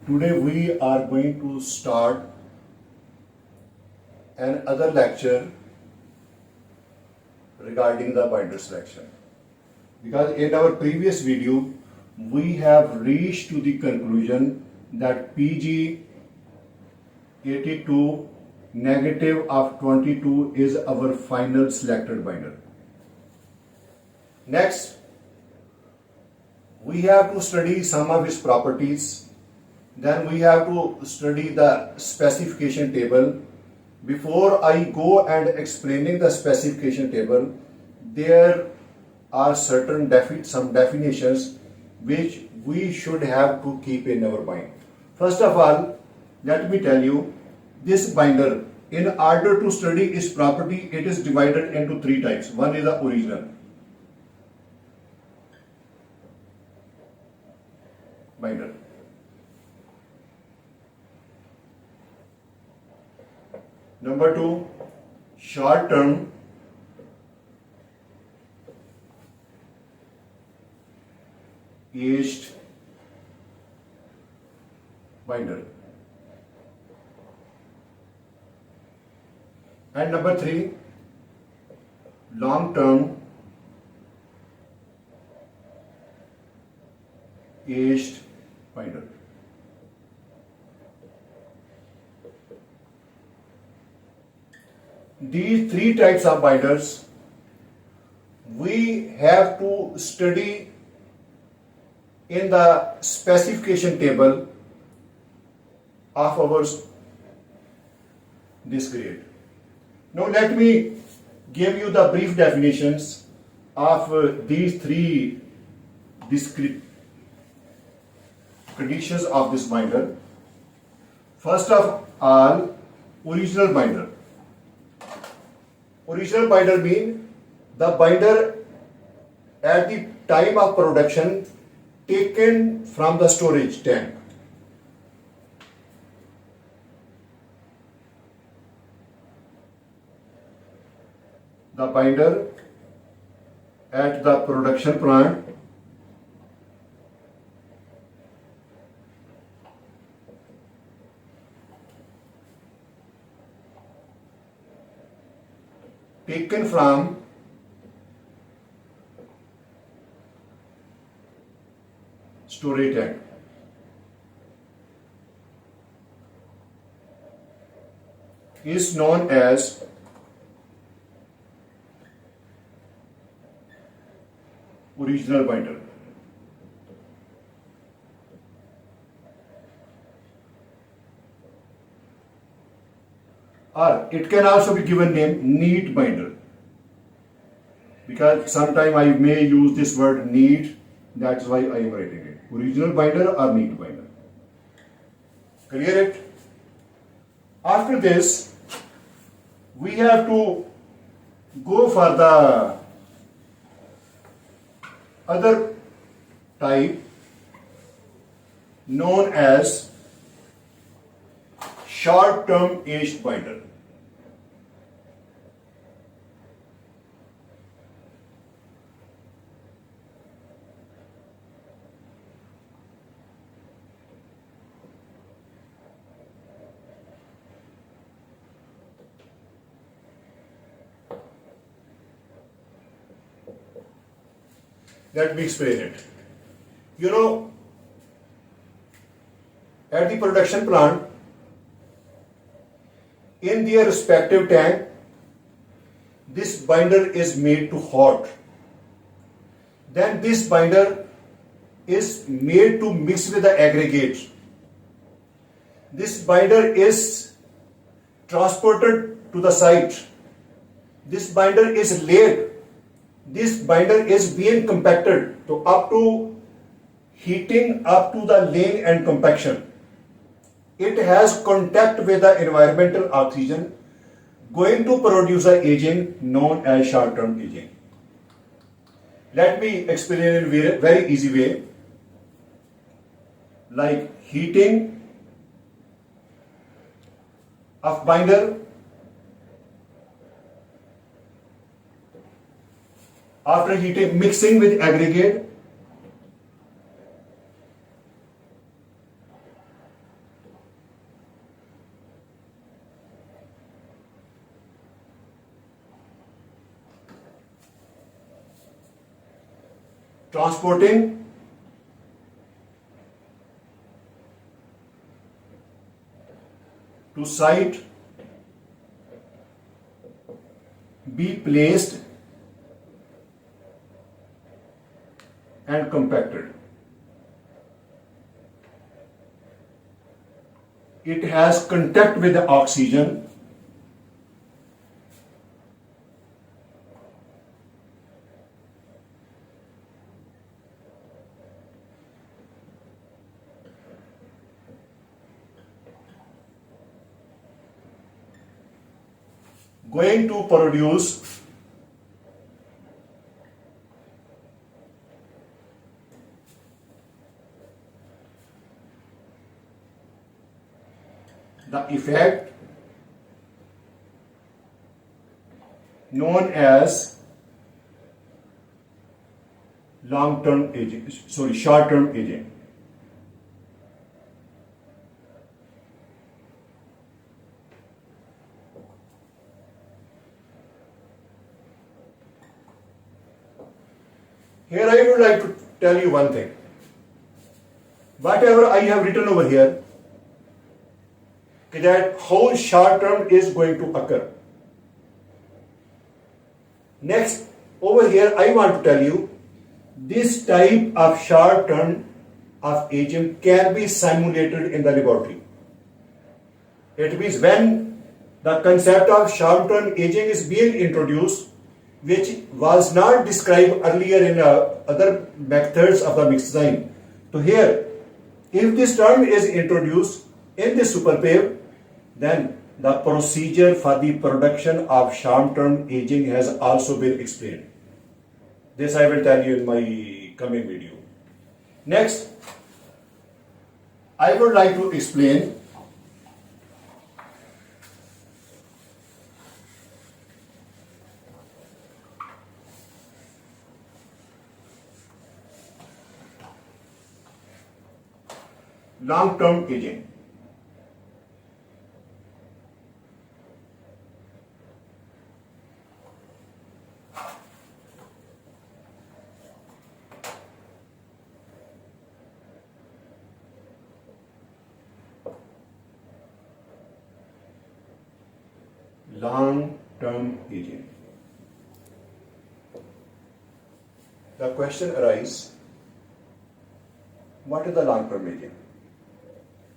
Today we are going to start another lecture regarding the binder selection. Because in our previous video we have reached to the conclusion that PG 82 negative of 22 is our final selected binder. Next, we have to study some of its properties. Then we have to study the specification table. Before I go and explaining the specification table, there are certain some definitions which we should have to keep in our mind. First of all, let me tell you, this binder, in order to study its property, it is divided into three types. One is the original binder. Number two, short term aged binder. And number three, long term aged binder. These three types of binders we have to study in the specification table of our this grade. Now let me give you the brief definitions of these three discrete conditions of this binder. First of all, original binder. Original binder means the binder at the time of production taken from the storage tank. The binder at the production plant taken from storage tank. Is known as original binder. Or it can also be given name neat binder, because sometime I may use this word neat, that's why I am writing it. Original binder or neat binder. Clear it? After this, we have to go for the other type known as short-term aged binder. Let me explain it. You know, at the production plant, in their respective tank, this binder is made to hot. Then this binder is made to mix with the aggregate. This binder is transported to the site. This binder is laid. This binder is being compacted up to heating, up to the laying and compaction. It has contact with the environmental oxygen, going to produce an agent known as short-term aging. Let me explain in a very easy way. Like heating of binder, after heating, mixing with aggregate, transporting to site, be placed and compacted. It has contact with the oxygen. Going to produce the effect known as short-term aging. Here I would like to tell you one thing. Whatever I have written over here, that how short term is going to occur. Next, over here I want to tell you, this type of short term of aging can be simulated in the laboratory. It means when the concept of short term aging is being introduced, which was not described earlier in other methods of the mixed design. So here, if this term is introduced in the SuperPave, then the procedure for the production of short-term aging has also been explained. This I will tell you in my coming video. Next, I would like to explain long-term aging. Long-term aging. The question arises, what is the long-term aging?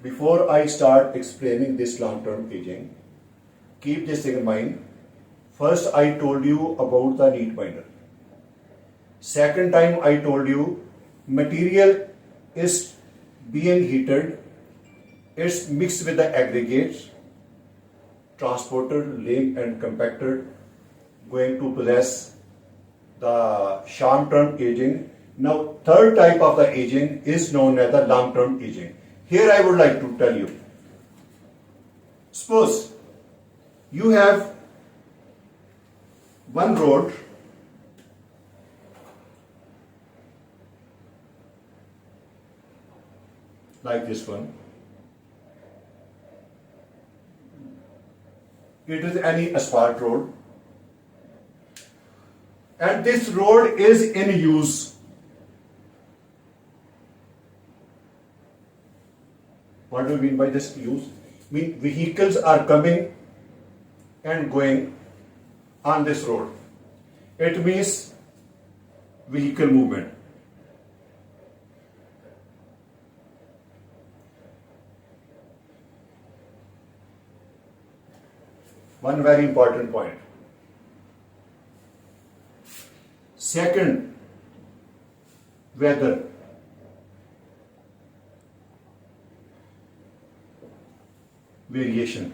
Before I start explaining this long-term aging, keep this thing in mind. First, I told you about the neat binder. Second time, I told you material is being heated, it's mixed with the aggregates, transported, laid and compacted, going to possess the short-term aging. Now, third type of the aging is known as the long-term aging. Here I would like to tell you, suppose you have one road like this one. It is any asphalt road, and this road is in use. What do you mean by this use? Mean vehicles are coming and going on this road. It means vehicle movement. One very important point. Second, weather. Variation.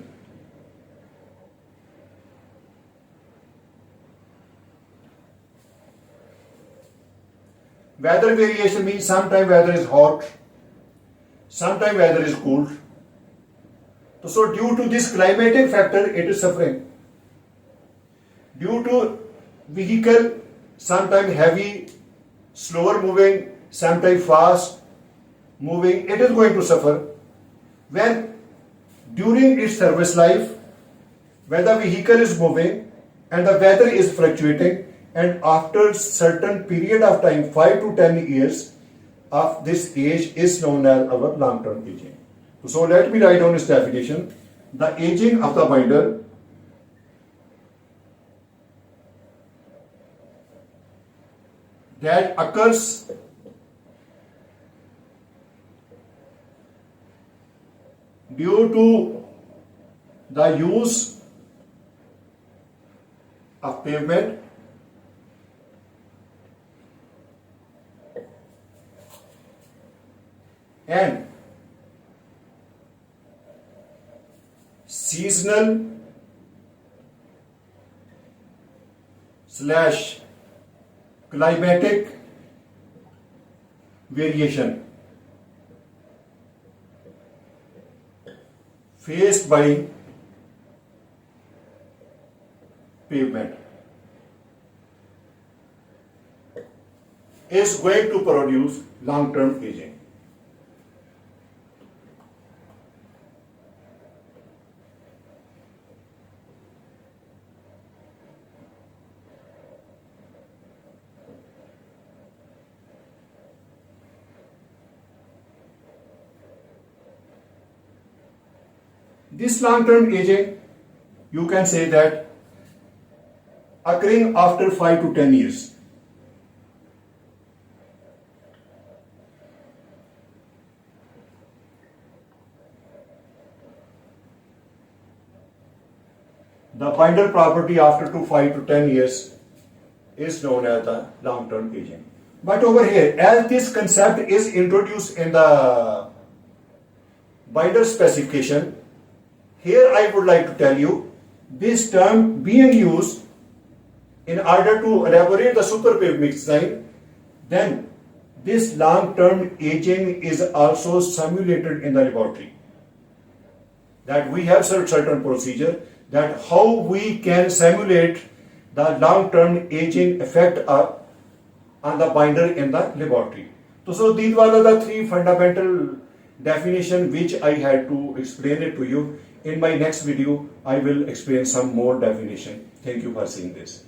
Weather variation means sometimes weather is hot, sometimes weather is cool. So due to this climatic factor, it is suffering. Due to vehicle, sometimes heavy, slower moving, sometimes fast moving, it is going to suffer. When during its service life, when the vehicle is moving and the weather is fluctuating, and after certain period of time, 5 to 10 years of this age is known as our long-term aging. So let me write down this definition. The aging of the binder that occurs due to the use of pavement and seasonal slash climatic variation faced by pavement is going to produce long-term aging. This long-term aging, you can say that occurring after 5 to 10 years. The binder property after 5 to 10 years is known as the long-term aging. But over here, as this concept is introduced in the binder specification, here I would like to tell you this term being used in order to elaborate the super paved mix design, then this long-term aging is also simulated in the laboratory. That we have certain procedure that how we can simulate the long-term aging effect on the binder in the laboratory. So these were the three fundamental definition which I had to explain it to you. In my next video, I will explain some more definition. Thank you for seeing this.